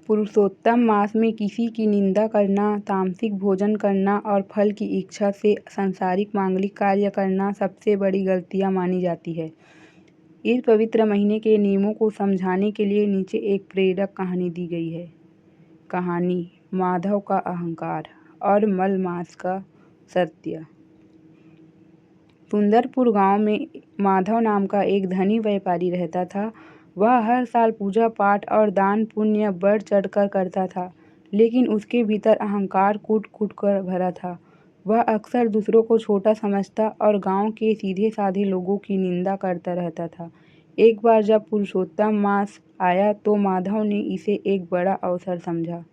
पुरुषोत्तम मास में किसी की निंदा करना, तामसिक भोजन करना और फल की इच्छा से सांसारिक मांगलिक कार्य करना सबसे बड़ी गलतियां मानी जाती है। इस पवित्र महीने के नियमों को समझाने के लिए नीचे एक प्रेरक कहानी दी गई है। कहानी माधव का अहंकार और मलमास का सत्य। सुंदरपुर गांव में माधव नाम का एक धनी व्यापारी रहता था। वह हर साल पूजा पाठ और दान पुण्य बढ़ चढ़कर करता था, लेकिन उसके भीतर अहंकार कूट कूट कर भरा था। वह अक्सर दूसरों को छोटा समझता और गांव के सीधे साधे लोगों की निंदा करता रहता था। एक बार जब पुरुषोत्तम मास आया तो माधव ने इसे एक बड़ा अवसर समझा।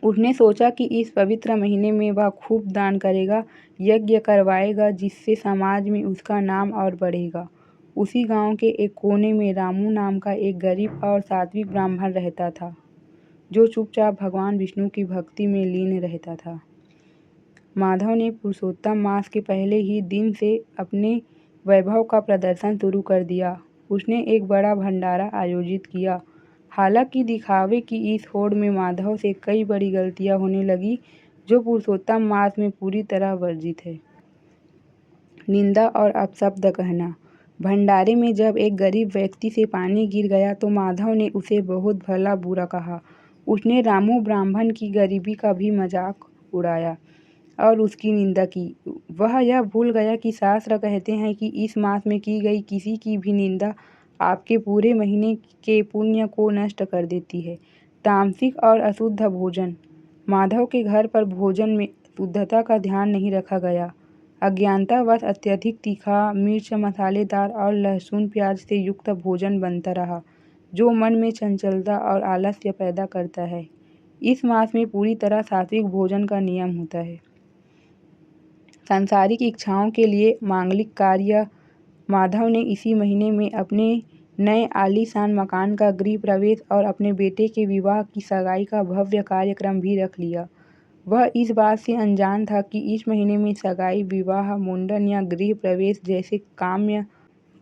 उसने सोचा कि इस पवित्र महीने में वह खूब दान करेगा, यज्ञ करवाएगा, जिससे समाज में उसका नाम और बढ़ेगा। उसी गांव के एक कोने में रामू नाम का एक गरीब और सात्विक ब्राह्मण रहता था, जो चुपचाप भगवान विष्णु की भक्ति में लीन रहता था। माधव ने पुरुषोत्तम मास के पहले ही दिन से अपने वैभव का प्रदर्शन शुरू कर दिया। उसने एक बड़ा भंडारा आयोजित किया। हालांकि दिखावे की इस होड़ में माधव से कई बड़ी गलतियां होने लगी, जो पुरुषोत्तम मास में पूरी तरह वर्जित है। निंदा और अपशब्द कहना। भंडारे में जब एक गरीब व्यक्ति से पानी गिर गया तो माधव ने उसे बहुत भला बुरा कहा। उसने रामू ब्राह्मण की गरीबी का भी मजाक उड़ाया और उसकी निंदा की। वह यह भूल गया कि शास्त्र कहते हैं कि इस मास में की गई किसी की भी निंदा आपके पूरे महीने के पुण्य को नष्ट कर देती है। तामसिक और अशुद्ध भोजन। माधव के घर पर भोजन में शुद्धता का ध्यान नहीं रखा गया। अज्ञानतावश अत्यधिक तीखा, मिर्च मसालेदार और लहसुन प्याज से युक्त भोजन बनता रहा, जो मन में चंचलता और आलस्य पैदा करता है। इस मास में पूरी तरह सात्विक भोजन का नियम होता है। सांसारिक इच्छाओं के लिए मांगलिक कार्य। माधव ने इसी महीने में अपने नए आलीशान मकान का गृह प्रवेश और अपने बेटे के विवाह की सगाई का भव्य कार्यक्रम भी रख लिया। वह इस बात से अनजान था कि इस महीने में सगाई, विवाह, मुंडन या गृह प्रवेश जैसे काम्य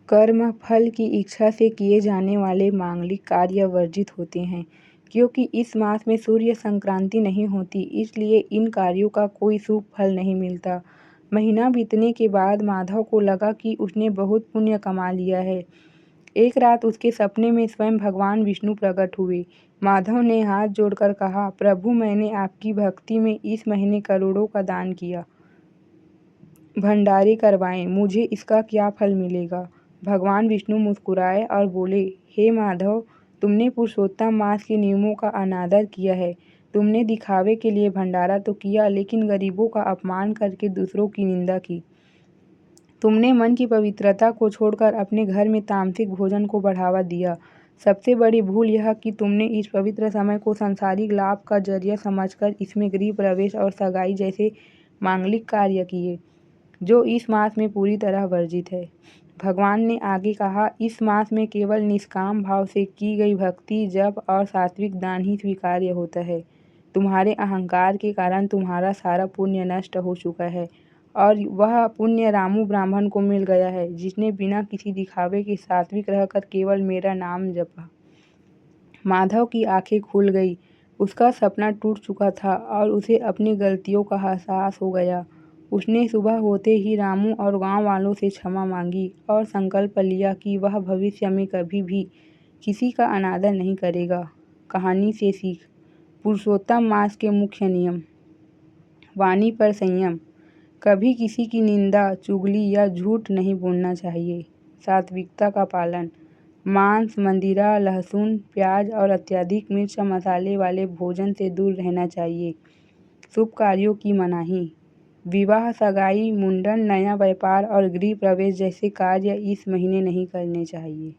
कर्म फल की इच्छा से किए जाने वाले मांगलिक कार्य वर्जित होते हैं। क्योंकि इस मास में सूर्य संक्रांति नहीं होती, इसलिए इन कार्यों का कोई शुभ फल नहीं मिलता। महीना बीतने के बाद माधव को लगा कि उसने बहुत पुण्य कमा लिया है। एक रात उसके सपने में स्वयं भगवान विष्णु प्रकट हुए। माधव ने हाथ जोड़कर कहा, प्रभु, मैंने आपकी भक्ति में इस महीने करोड़ों का दान किया, भंडारे करवाए, मुझे इसका क्या फल मिलेगा? भगवान विष्णु मुस्कुराए और बोले, हे माधव, तुमने पुरुषोत्तम मास के नियमों का अनादर किया है। तुमने दिखावे के लिए भंडारा तो किया, लेकिन गरीबों का अपमान करके दूसरों की निंदा की। तुमने मन की पवित्रता को छोड़कर अपने घर में तामसिक भोजन को बढ़ावा दिया। सबसे बड़ी भूल यह कि तुमने इस पवित्र समय को सांसारिक लाभ का जरिया समझकर इसमें गृह प्रवेश और सगाई जैसे मांगलिक कार्य किए, जो इस मास में पूरी तरह वर्जित है। भगवान ने आगे कहा, इस मास में केवल निष्काम भाव से की गई भक्ति, जप और सात्विक दान ही स्वीकार्य होता है। तुम्हारे अहंकार के कारण तुम्हारा सारा पुण्य नष्ट हो चुका है और वह पुण्य रामू ब्राह्मण को मिल गया है, जिसने बिना किसी दिखावे के सात्विक रहकर केवल मेरा नाम जपा। माधव की आंखें खुल गई। उसका सपना टूट चुका था और उसे अपनी गलतियों का एहसास हो गया। उसने सुबह होते ही रामू और गांव वालों से क्षमा मांगी और संकल्प लिया कि वह भविष्य में कभी भी किसी का अनादर नहीं करेगा। कहानी से सीख। पुरुषोत्तम मास के मुख्य नियम। वाणी पर संयम। कभी किसी की निंदा, चुगली या झूठ नहीं बोलना चाहिए। सात्विकता का पालन। मांस, मंदिरा, लहसुन, प्याज और अत्यधिक मिर्च मसाले वाले भोजन से दूर रहना चाहिए। शुभ कार्यों की मनाही। विवाह, सगाई, मुंडन, नया व्यापार और गृह प्रवेश जैसे कार्य इस महीने नहीं करने चाहिए।